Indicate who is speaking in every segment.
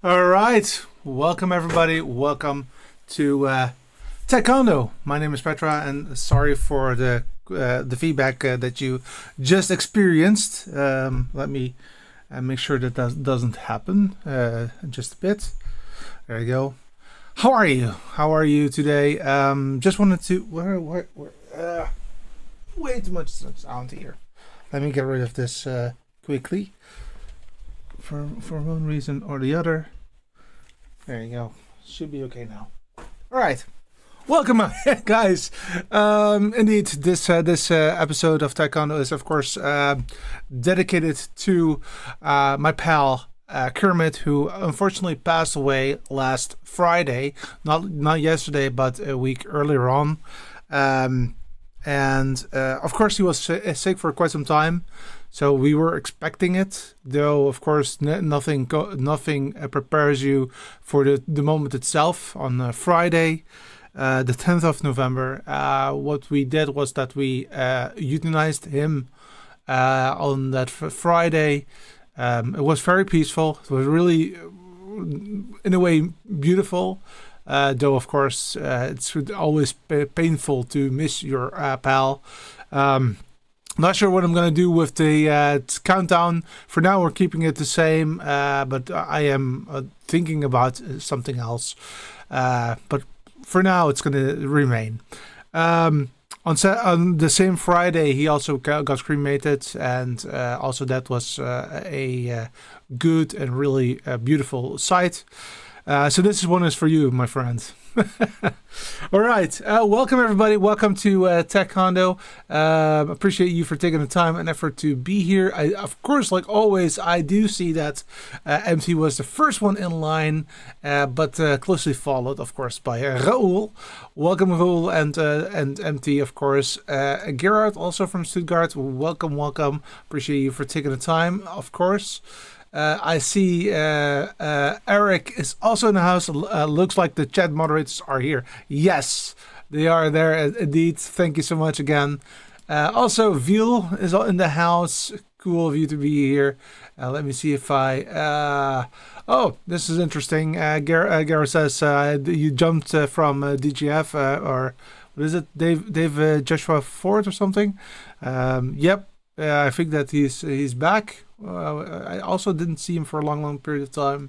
Speaker 1: All right, welcome everybody. Welcome to Taekwondo. My name is Petra, and sorry for the feedback that you just experienced. Let me make sure that doesn't happen. Just a bit. There you go. How are you? How are you today? Just wanted to way too much sound here. Let me get rid of this quickly. For one reason or the other. There you go. Should be okay now. All right. Welcome, guys. Indeed, this episode of Taekwondo is, of course, dedicated to my pal Kermit, who unfortunately passed away last Friday. Not yesterday, but a week earlier on. And of course, he was sick for quite some time. So we were expecting it, though. Of course, nothing prepares you for the moment itself. On Friday, the 10th of November, what we did was that we euthanized him on that Friday. It was very peaceful. It was really, in a way, beautiful. Though, of course, it's always painful to miss your pal. Not sure what I'm going to do with the countdown. For now, we're keeping it the same, but I am thinking about something else. But for now, it's going to remain. On the same Friday, he also got cremated, and also that was a good and really beautiful sight. So this one is for you, my friend. All right. Welcome, everybody. Welcome to Taekwondo. Appreciate you for taking the time and effort to be here. Of course, like always, I do see that MT was the first one in line, but closely followed, of course, by Raoul. Welcome, Raoul, and MT, of course. Gerard, also from Stuttgart. Welcome. Appreciate you for taking the time, of course. I see Eric is also in the house. Looks like the chat moderators are here. Yes, they are there indeed. Thank you so much again. Also, Veal is in the house. Cool of you to be here. Let me see if I... oh, this is interesting. Gareth says you jumped from DGF or what is it? Dave Joshua Ford or something. Yep. I think that he's back. I also didn't see him for a long period of time.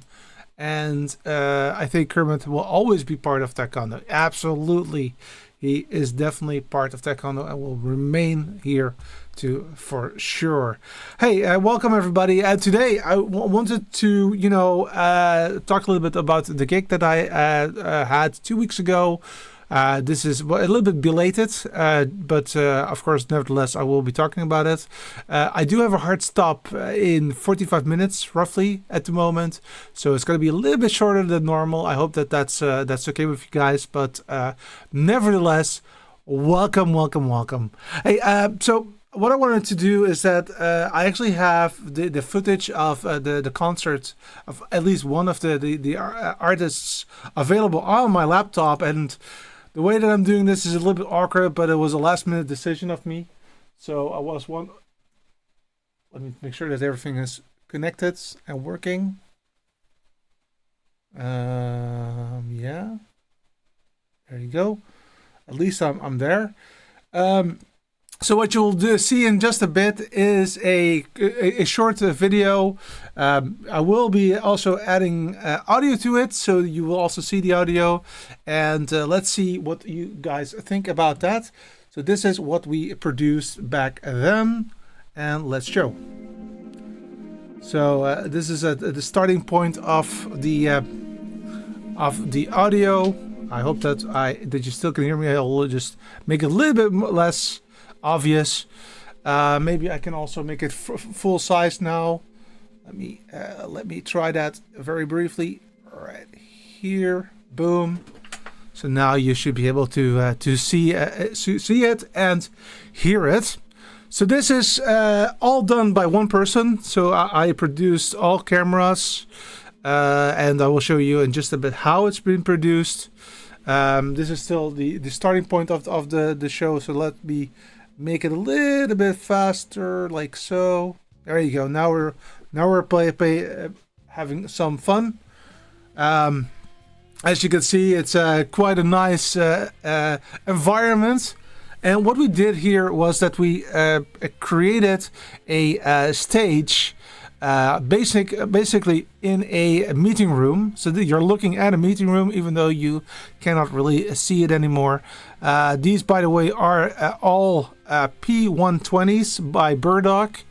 Speaker 1: And I think Kermit will always be part of Taekwondo. Absolutely. He is definitely part of Taekwondo and will remain here for sure. Hey, welcome everybody. Today I wanted to, talk a little bit about the gig that I had 2 weeks ago. This is a little bit belated, but of course, nevertheless, I will be talking about it. I do have a hard stop in 45 minutes, roughly, at the moment. So it's going to be a little bit shorter than normal. I hope that that's okay with you guys. But nevertheless, welcome. Hey, so what I wanted to do is that I actually have the footage of the concert of at least one of the artists available on my laptop, and the way that I'm doing this is a little bit awkward, but it was a last minute decision of me. So let me make sure that everything is connected and working. Yeah, there you go. At least I'm there. So what you'll see in just a bit is a short video. I will be also adding audio to it, so you will also see the audio. And let's see what you guys think about that. So this is what we produced back then, and let's show. So this is the starting point of the audio. I hope that you still can hear me. I'll just make it a little bit less obvious. Maybe I can also make it full size now. Let me try that very briefly. Right here, boom. So now you should be able to see it and hear it. So this is all done by one person. So I produced all cameras, and I will show you in just a bit how it's been produced. This is still the starting point of the show. So let me make it a little bit faster, like so. There you go. Now we're having some fun. As you can see, it's quite a nice environment. And what we did here was that we created a stage, basically in a meeting room. So that you're looking at a meeting room, even though you cannot really see it anymore. These, by the way, are all P120s by Burdock.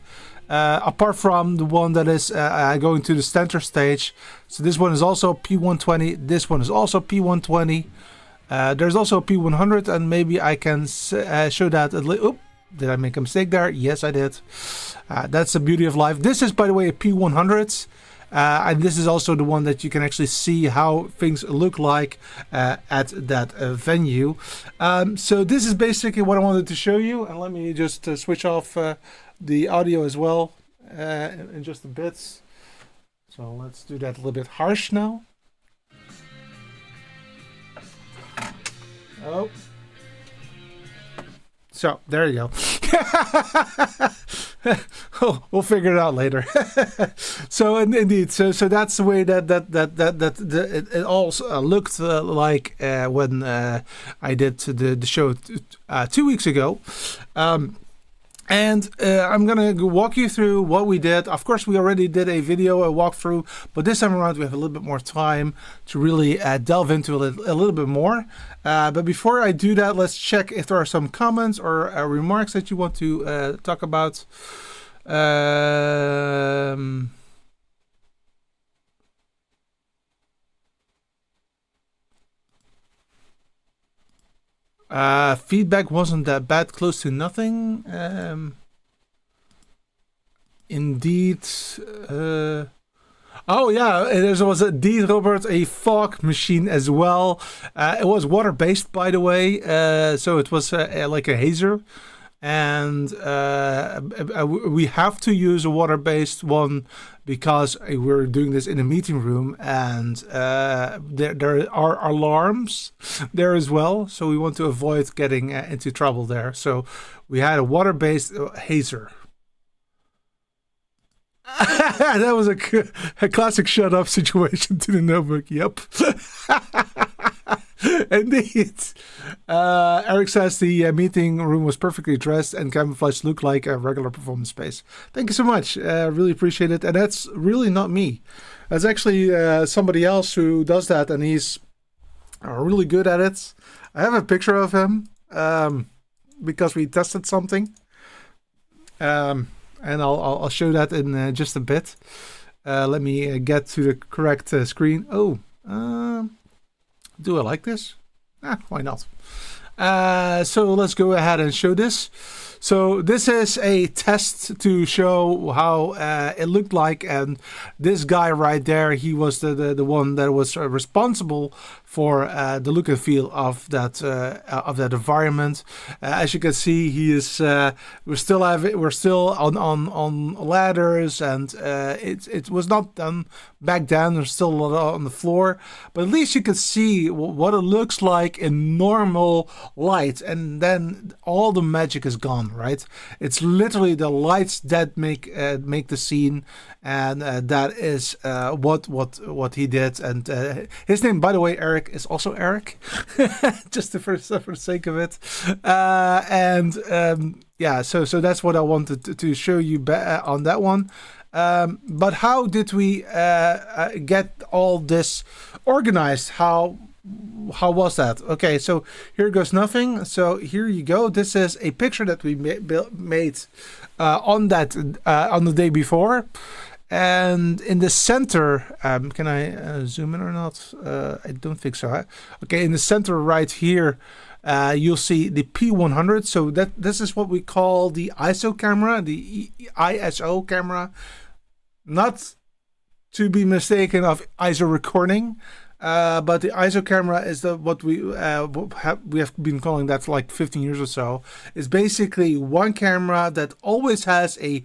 Speaker 1: Apart from the one that is going to the center stage. So this one is also P120. This one is also P120. There's also a P100, and maybe I can show that. Did I make a mistake there? Yes, I did. That's the beauty of life. This is, by the way, a P100. And this is also the one that you can actually see how things look like at that venue. So this is basically what I wanted to show you. And let me just switch off the audio as well in just a bit. So let's do that a little bit harsh now. Oh. So there you go. We'll figure it out later. So indeed, so that's the way that it all looked like when I did the show 2 weeks ago. And I'm going to walk you through what we did. Of course, we already did a video, a walkthrough, but this time around we have a little bit more time to really delve into a little bit more. But before I do that, let's check if there are some comments or remarks that you want to talk about. Feedback wasn't that bad, close to nothing. Indeed. Oh yeah, there was indeed, Robert, a fog machine as well. It was water-based, by the way, so it was like a hazer. And we have to use a water-based one because we're doing this in a meeting room, and there are alarms there as well, so we want to avoid getting into trouble there. So we had a water-based hazer. That was a classic shut up situation to the notebook. Yep. Indeed. Eric says the meeting room was perfectly dressed and camouflage looked like a regular performance space. Thank you so much. Really appreciate it. And that's really not me. That's actually somebody else who does that, and he's really good at it. I have a picture of him because we tested something. And I'll show that in just a bit. Let me get to the correct screen. Do I like this? Why not? So let's go ahead and show this. So this is a test to show how it looked like, and this guy right there, he was the one that was responsible for the look and feel of that environment. As you can see, he is we're still on ladders, and it was not done back then. There's still a lot on the floor, but at least you can see what it looks like in normal light, and then all the magic is gone. Right? It's literally the lights that make the scene, and that is what he did. And his name, by the way, Eric, is also Eric, just for the sake of it. So that's what I wanted to show you on that one. But how did we get all this organized? How was that? Okay, so here goes nothing. So here you go. This is a picture that we made on the day before. And in the center, can I zoom in or not? I don't think so. Okay, in the center right here, you'll see the P100. So this is what we call the ISO camera, the ISO camera. Not to be mistaken of ISO recording. But the ISO camera is what we have been calling that for like 15 years or so. It's basically one camera that always has a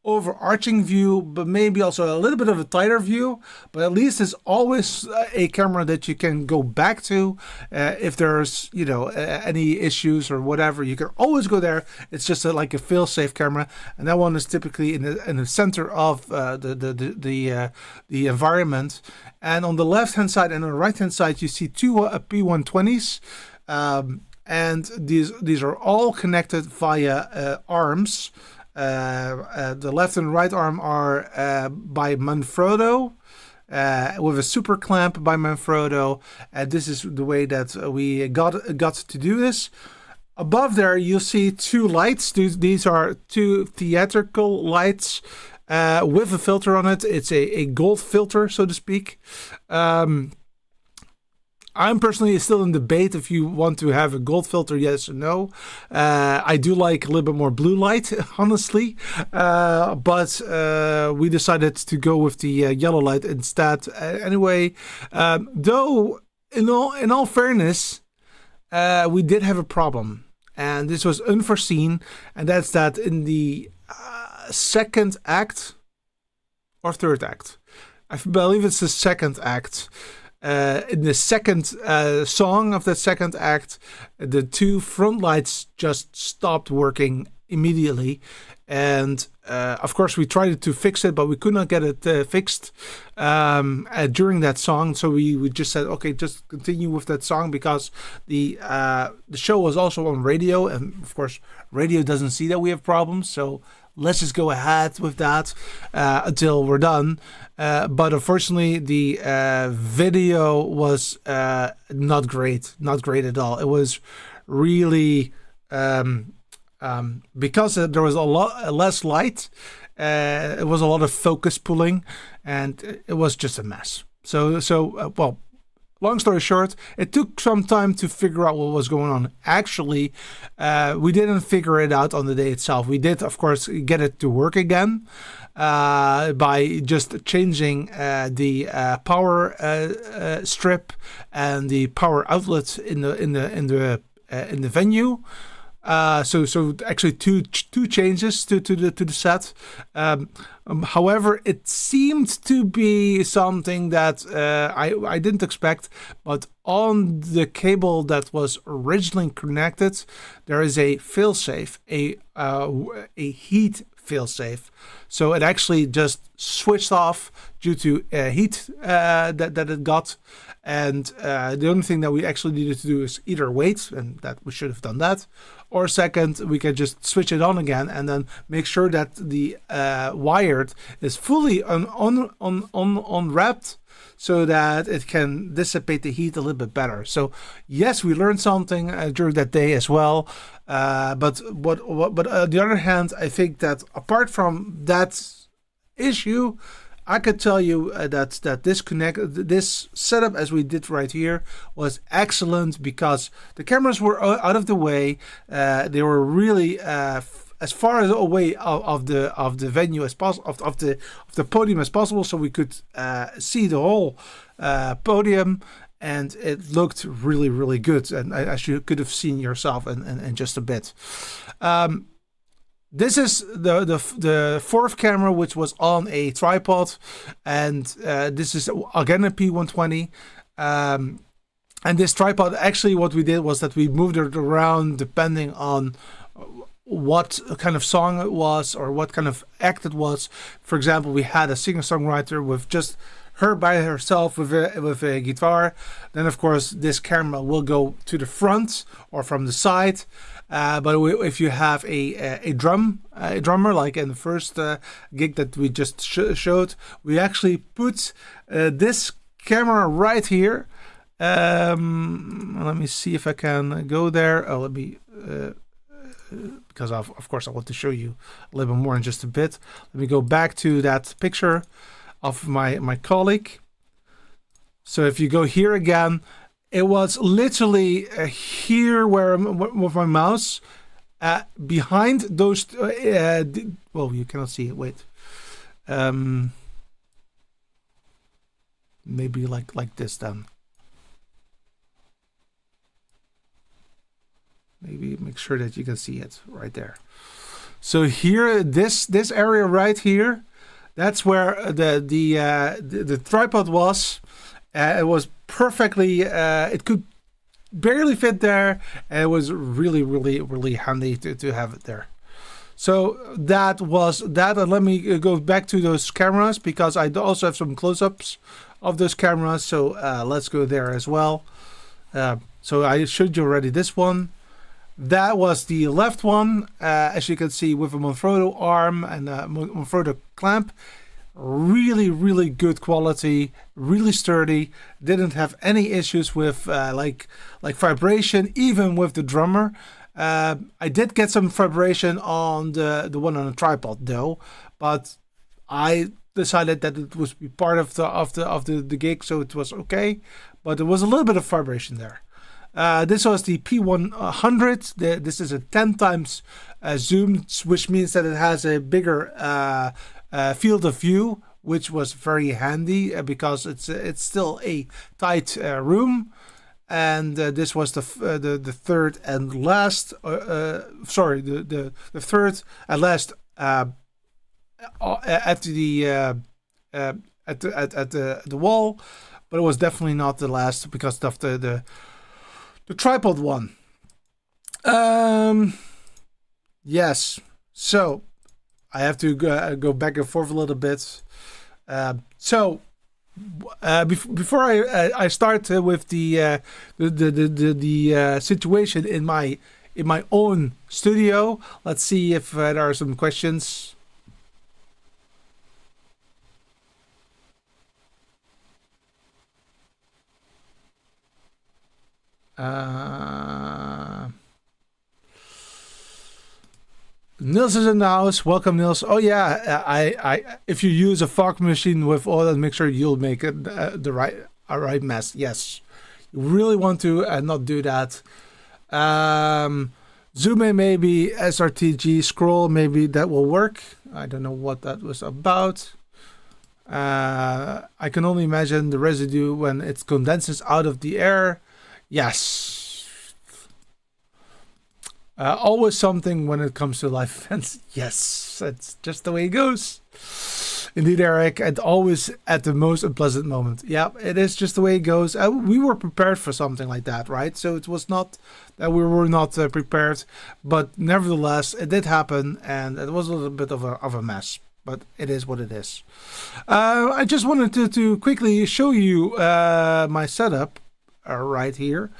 Speaker 1: overarching view, but maybe also a little bit of a tighter view. But at least it's always a camera that you can go back to if there's any issues or whatever. You can always go there. It's just like a fail-safe camera, and that one is typically in the center of the environment. And on the left-hand side and on the right-hand side, you see two P120s, and these are all connected via arms. The left and right arm are by Manfrotto, with a super clamp by Manfrotto. And this is the way that we got to do this. Above there, you'll see two lights. These are two theatrical lights. With a filter on it. It's a gold filter, so to speak. I'm personally still in debate if you want to have a gold filter, yes or no. I do like a little bit more blue light, honestly. But we decided to go with the yellow light instead. Anyway, though, in all fairness, we did have a problem. And this was unforeseen. And that's that in the second act or third act, I believe it's the second act, in the second song of the second act, the two front lights just stopped working immediately. And of course we tried to fix it, but we could not get it fixed during that song. So we just said, okay, just continue with that song, because the show was also on radio, and of course radio doesn't see that we have problems. So let's just go ahead with that until we're done. But unfortunately, the video was not great at all. It was really because there was a lot less light. It was a lot of focus pulling, and it was just a mess. So long story short, it took some time to figure out what was going on. Actually, we didn't figure it out on the day itself. We did, of course, get it to work again by just changing the power strip and the power outlet in the venue. So actually two changes to the set. However, it seemed to be something that I didn't expect, but on the cable that was originally connected, there is a failsafe, a heat failsafe. So it actually just switched off due to heat that it got. And the only thing that we actually needed to do is either wait, and that we should have done that, or second, we can just switch it on again and then make sure that the wired is fully unwrapped, so that it can dissipate the heat a little bit better. So yes, we learned something during that day as well. But on the other hand, I think that apart from that issue, I could tell you that this setup as we did right here was excellent because the cameras were out of the way. They were really as far as away of the venue as possible, of the podium as possible, so we could see the whole podium. And it looked really, really good, and as you could have seen yourself in just a bit. This is the fourth camera, which was on a tripod, and this is again a P120. And this tripod, actually, what we did was that we moved it around depending on what kind of song it was or what kind of act it was. For example, we had a singer-songwriter with just her by herself with a guitar. Then of course this camera will go to the front or from the side. But if you have a drummer like in the first gig that we just showed, we actually put this camera right here. Let me see if I can go there. Let me. Because of course I want to show you a little bit more in just a bit. Let me go back to that picture of my colleague. So if you go here again, it was literally here where with my mouse behind those. Well, you cannot see it. Wait, maybe like this then. Maybe make sure that you can see it right there. So here, this area right here. That's where the tripod was. It was perfectly. It could barely fit there, and it was really, really, really handy to have it there. So that was that. And let me go back to those cameras because I also have some close-ups of those cameras. So let's go there as well. So I showed you already this one. That was the left one, as you can see, with a Manfrotto arm and a Manfrotto clamp. Really, really good quality, really sturdy. Didn't have any issues with like vibration, even with the drummer. I did get some vibration on the one on the tripod though, but I decided that it was part of the gig, so it was okay. But there was a little bit of vibration there. This was the P100. This is a 10 times zoom, which means that it has a bigger field of view, which was very handy because it's still a tight room. And this was the third and last. Sorry, the third and last at the wall, but it was definitely not the last because of the tripod one. Yes. So I have to go back and forth a little bit. Before I start with the situation in my own studio, let's see if there are some questions. Niels is in the house. Welcome, Niels. Oh yeah, I if you use a fog machine with oil and mixture, you'll make it the right mess. Yes, you really want to not do that. Zoom in maybe SRTG scroll, maybe that will work. I don't know what that was about. I can only imagine the residue when it condenses out of the air. Yes. Always something when it comes to live events. Yes, that's just the way it goes. Indeed, Eric, and always at the most unpleasant moment. Yeah, it is just the way it goes. We were prepared for something like that, right? So it was not that we were not prepared, but nevertheless, it did happen, and it was a little bit of a mess. But it is what it is. I just wanted to quickly show you my setup right here.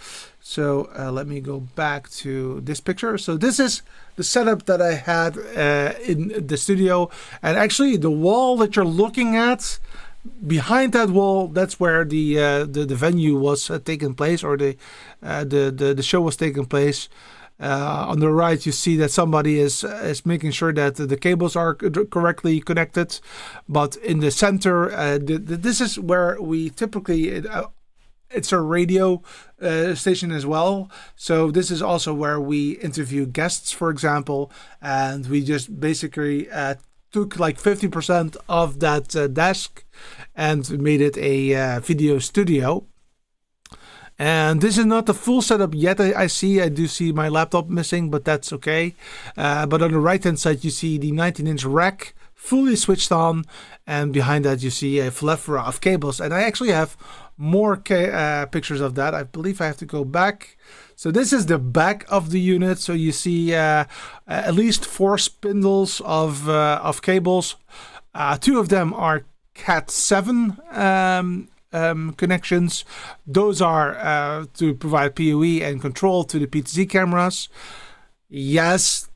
Speaker 1: So let me go back to this picture. So this is the setup that I had in the studio. And actually the wall that you're looking at, behind that wall, that's where the venue was taking place, or the show was taking place. On the right, you see that somebody is making sure that the cables are correctly connected. But in the center, this is where we typically... it's a radio station as well. So this is also where we interview guests, for example. And we just basically took like 50% of that desk and made it a video studio. And this is not the full setup yet. I do see my laptop missing, but that's okay. But on the right hand side, you see the 19-inch rack fully switched on. And behind that, you see a plethora of cables. And I actually have more pictures of that. I believe I have to go back. So this is the back of the unit. So you see at least 4 spindles of cables. 2 of them are Cat 7 connections. Those are to provide PoE and control to the PTZ cameras. Yes,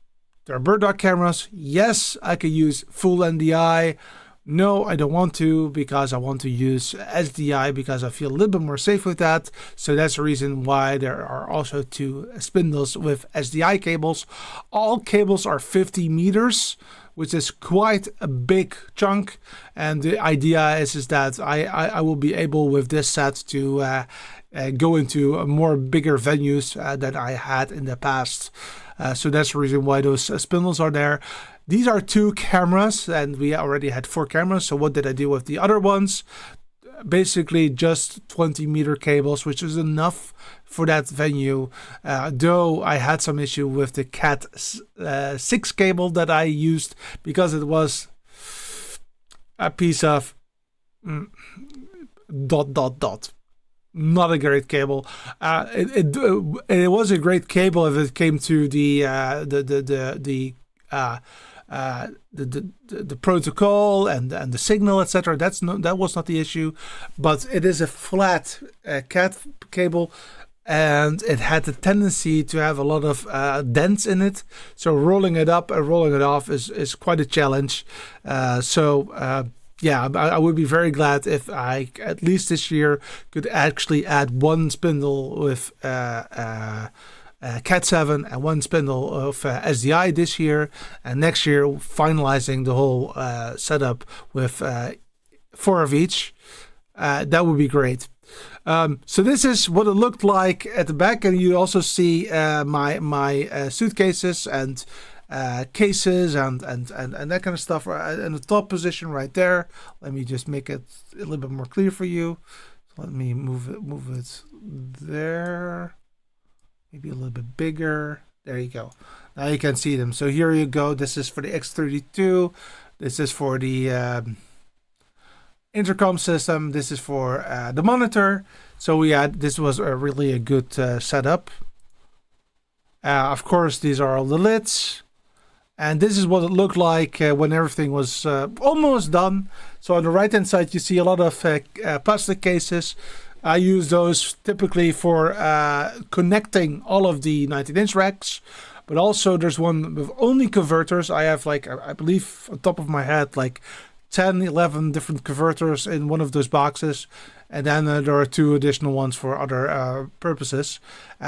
Speaker 1: they're bird dog cameras. Yes, I could use full NDI. No, I don't want to, because I want to use SDI because I feel a little bit more safe with that. So that's the reason why there are also 2 spindles with SDI cables. All cables are 50 meters, which is quite a big chunk. And the idea is that I will be able with this set to go into more bigger venues than I had in the past. So that's the reason why those spindles are there. These are 2 cameras, and we already had 4 cameras. So what did I do with the other ones? Basically just 20-meter cables, which is enough for that venue. Though I had some issue with the Cat 6 cable that I used, because it was a piece of ... Not a great cable. It was a great cable if it came to the protocol and the signal, etc. That was not the issue, but it is a flat Cat cable, and it had the tendency to have a lot of dents in it. So rolling it up and rolling it off is quite a challenge. Yeah, I would be very glad if I, at least this year, could actually add 1 spindle with Cat 7 and 1 spindle of SDI this year, and next year finalizing the whole setup with 4 of each. That would be great. So this is what it looked like at the back, and you also see my suitcases and cases and that kind of stuff in the top position right there. Let me just make it a little bit more clear for you. So let me move it there, maybe a little bit bigger. There you go. Now you can see them. So here you go. This is for the X32. This is for the intercom system. This is for the monitor. So this was really a good setup. Of course, these are all the lids. And this is what it looked like when everything was almost done. So on the right hand side, you see a lot of plastic cases. I use those typically for connecting all of the 19-inch racks. But also there's one with only converters. I have I believe on top of my head, 10, 11 different converters in one of those boxes. And then there are 2 additional ones for other purposes.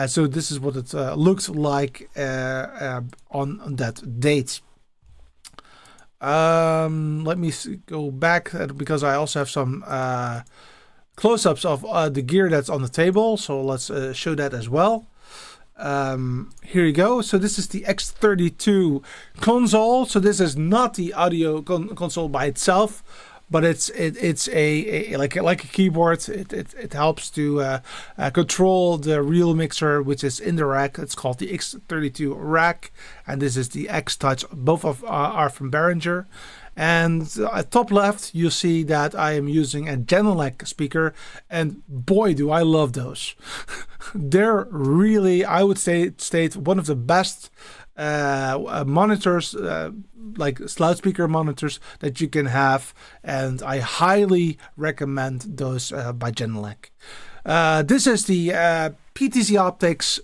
Speaker 1: So this is what it looked like on that date. Let me go back because I also have some close-ups of the gear that's on the table. So let's show that as well. Here you go. So this is the X32 console. So this is not the audio console by itself, but it's like a keyboard. It helps to control the real mixer, which is in the rack. It's called the X32 rack, and this is the X Touch. Both are from Behringer. And at top left, you see that I am using a Genelec speaker, and boy, do I love those. They're really, I would state one of the best monitors, like loudspeaker monitors that you can have, and I highly recommend those by Genelec. This is the PTZ Optics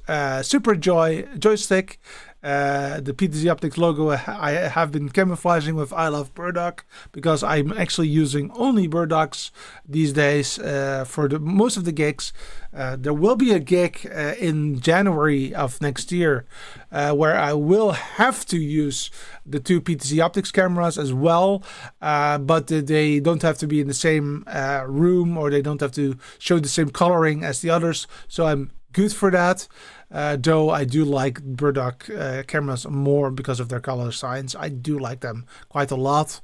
Speaker 1: Super Joystick. The PTZ Optics logo I have been camouflaging with I Love Burdock, because I'm actually using only Burdocks these days for the most of the gigs. There will be a gig in January of next year where I will have to use the two PTZ Optics cameras as well, but they don't have to be in the same room, or they don't have to show the same coloring as the others, so I'm good for that. Though I do like Burdock cameras more because of their color science. I do like them quite a lot.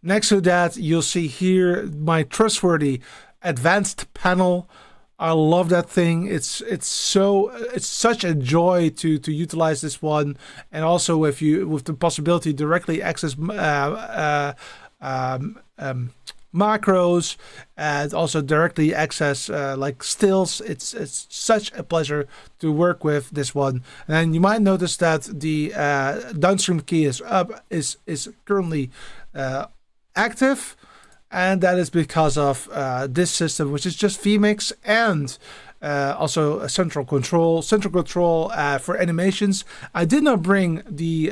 Speaker 1: Next to that, you'll see here my trustworthy advanced panel. I love that thing. It's such a joy to utilize this one, and also with the possibility to directly access macros, and also directly access like stills. It's such a pleasure to work with this one. And you might notice that the downstream key is currently active, and that is because of this system, which is just vMix, and also a central control for animations. I did not bring the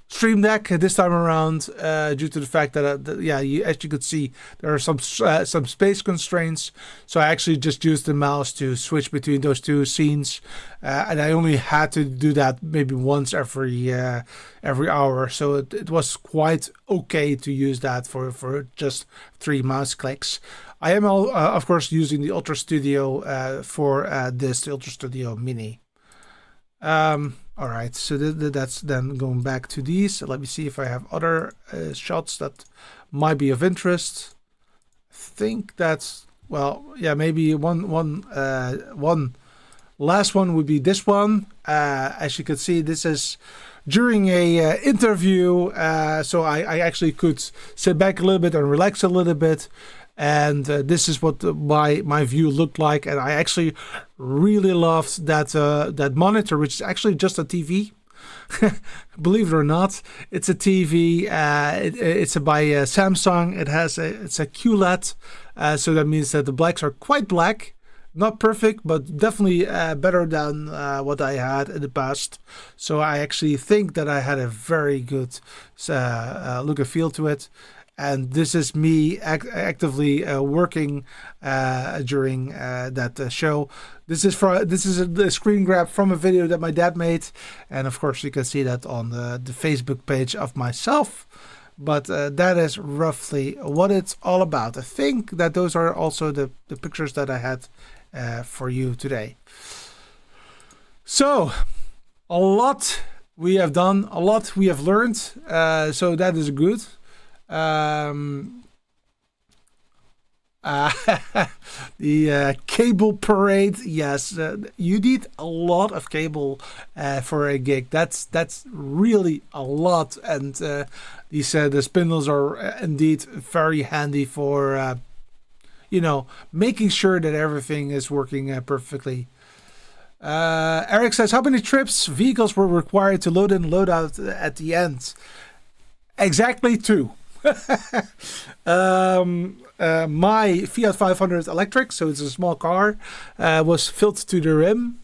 Speaker 1: Stream Deck this time around due to the fact that as you could see, there are some space constraints, so I actually just used the mouse to switch between those two scenes, and I only had to do that maybe once every hour, so it was quite okay to use that for just 3 mouse clicks. I am of course using the Ultra Studio for the Ultra Studio Mini. All right, so that's then going back to these. Let me see if I have other shots that might be of interest. I think that's, well, yeah, maybe one last one would be this one. As you can see, this is during a interview, so I actually could sit back a little bit and relax a little bit. And this is what my view looked like, and I actually really loved that monitor, which is actually just a TV. Believe it or not, it's a TV. It's by Samsung. It's a QLED, so that means that the blacks are quite black. Not perfect, but definitely better than what I had in the past. So I actually think that I had a very good look and feel to it. And this is me actively working during that show. This is a screen grab from a video that my dad made, and of course you can see that on the Facebook page of myself. But that is roughly what it's all about. I think that those are also the pictures that I had for you today. So a lot we have done, a lot we have learned. So that is good. The cable parade, yes, you need a lot of cable for a gig. That's really a lot, and the spindles are indeed very handy for making sure that everything is working perfectly. Eric says, how many trips vehicles were required to load in and load out at the end? Exactly 2. My Fiat 500 electric, so it's a small car, was filled to the rim,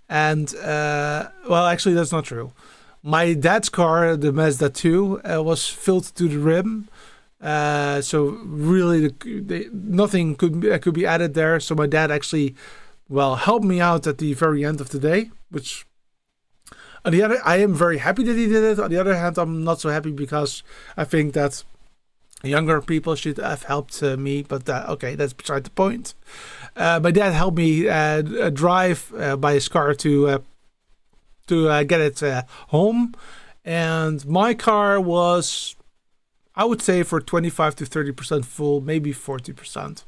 Speaker 1: and well, actually that's not true. My dad's car, the Mazda 2, was filled to the rim, so really nothing could be added there. So my dad actually, helped me out at the very end of the day, which. On the other, I am very happy that he did it. On the other hand, I'm not so happy because I think that younger people should have helped me. But okay, that's beside the point. My dad helped me drive by his car to get it home, and my car was, I would say, for 25 to 30% full, maybe 40%.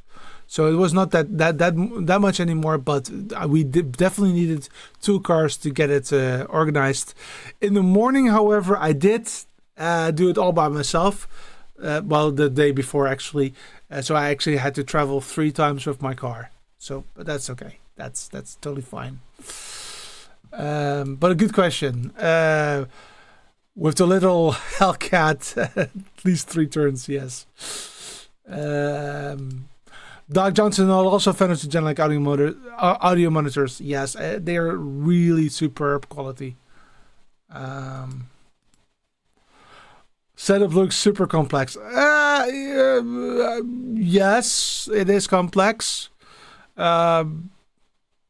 Speaker 1: So it was not that much anymore, but we definitely needed 2 cars to get it organized. In the morning, however, I did do it all by myself. The day before, actually. So I actually had to travel 3 times with my car. So, but that's okay. That's totally fine. But a good question. With the little Hellcat, at least 3 turns, yes. Doc Johnson also found to generic audio monitors. Yes, they are really superb quality. Setup looks super complex. Yes, it is complex.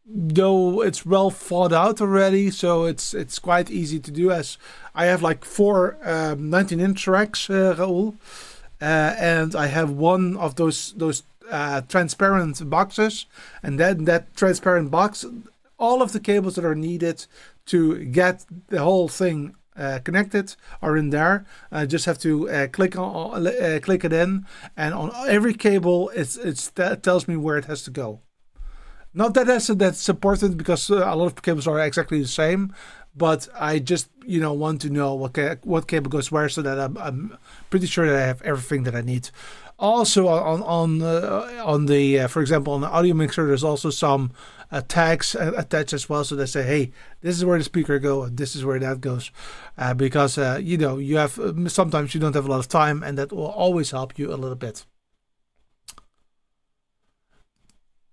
Speaker 1: Though it's well thought out already, so it's quite easy to do. As I have like four 19-inch racks, Raoul, and I have one of those transparent boxes, and then that transparent box, all of the cables that are needed to get the whole thing connected are in there. I just have to click it in, and on every cable it tells me where it has to go. Not that that's important, because a lot of cables are exactly the same, but I just want to know what cable goes where, so that I'm pretty sure that I have everything that I need. Also on the for example, on the audio mixer, there's also some tags attached as well, so they say, hey, this is where the speaker goes, this is where that goes, because you have sometimes you don't have a lot of time, and that will always help you a little bit.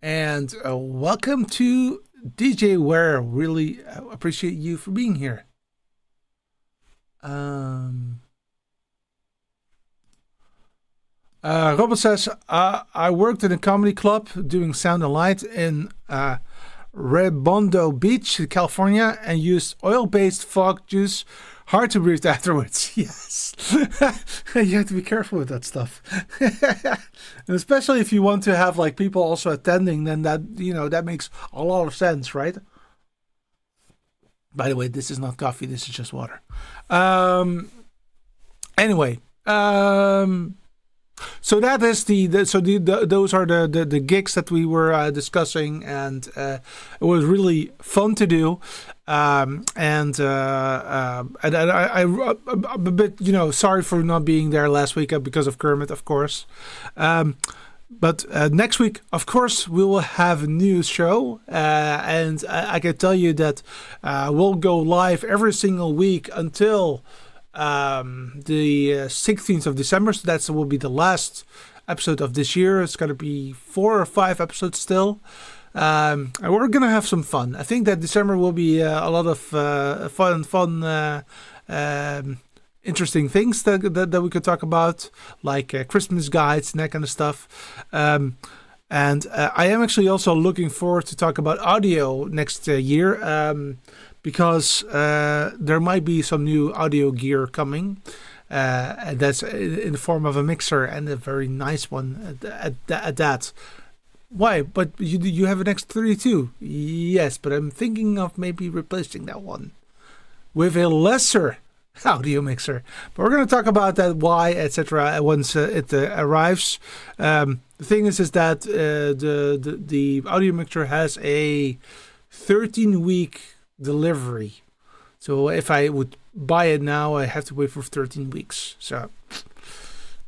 Speaker 1: And welcome to DJ Ware. Really appreciate you for being here. Robert says, I worked in a comedy club doing sound and light in Redondo Beach, California, and used oil-based fog juice. Hard to breathe afterwards. Yes. You have to be careful with that stuff. And especially if you want to have like people also attending, then that makes a lot of sense, right? By the way, this is not coffee, this is just water. Anyway, so that is those are the gigs that we were discussing, and it was really fun to do. And I'm a bit sorry for not being there last week because of Kermit, of course. But next week, of course, we will have a new show, and I can tell you that we'll go live every single week until the 16th of December. So that will be the last episode of this year. It's going to be 4 or 5 episodes still. And we're going to have some fun. I think that December will be a lot of fun, interesting things that we could talk about, like Christmas guides and that kind of stuff. And I am actually also looking forward to talk about audio next year, because there might be some new audio gear coming. And that's in the form of a mixer, and a very nice one at that. Why? But you have an X32. Yes, but I'm thinking of maybe replacing that one with a lesser audio mixer. But we're going to talk about that, why, etc. once it arrives. The thing is that the audio mixer has a 13-week delivery. So if I would buy it now, I have to wait for 13 weeks. So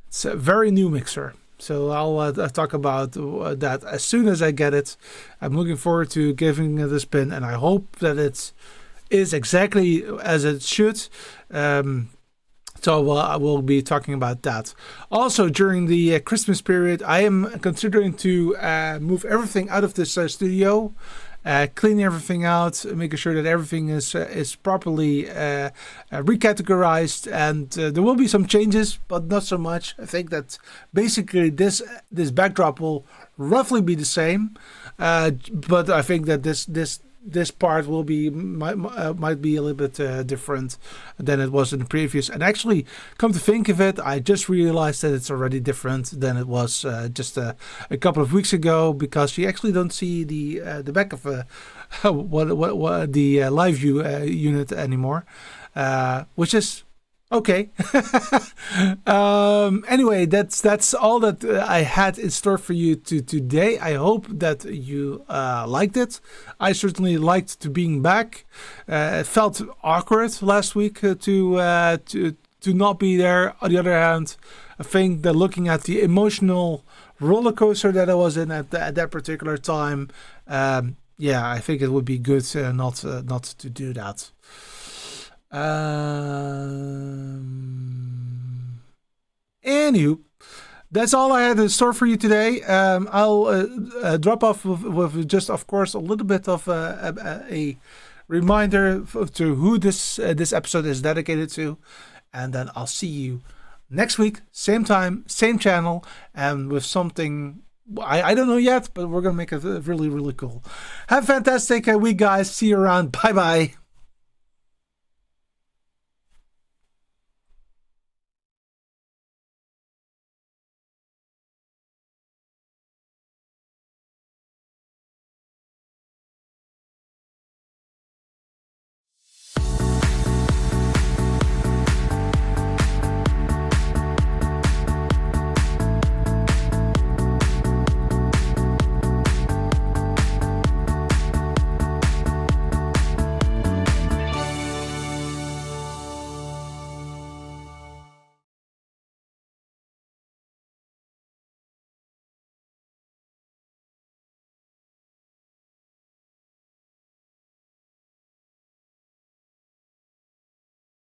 Speaker 1: it's a very new mixer. So I'll talk about that as soon as I get it. I'm looking forward to giving it a spin, and I hope that it is exactly as it should. So I will be talking about that. Also, during the Christmas period, I am considering to move everything out of this studio. Clean everything out, making sure that everything is properly recategorized, and there will be some changes, but not so much. I think that basically this backdrop will roughly be the same, but I think that this part will be might be a little bit different than it was in the previous. And actually, come to think of it, I just realized that it's already different than it was just a couple of weeks ago, because you actually don't see the back of what the live view unit anymore, which is okay. Anyway, that's all that I had in store for you today. I hope that you liked it. I certainly liked to being back. It felt awkward last week to not be there. On the other hand, I think that looking at the emotional roller coaster that I was in at that particular time, I think it would be good not to do that. Anywho, That's all I had in store for you today. I'll drop off with just, of course, a little bit of a reminder to who this episode is dedicated to, and then I'll see you next week, same time, same channel, and with something I don't know yet, but we're gonna make it really, really cool. Have a fantastic week, guys. See you around. Bye bye.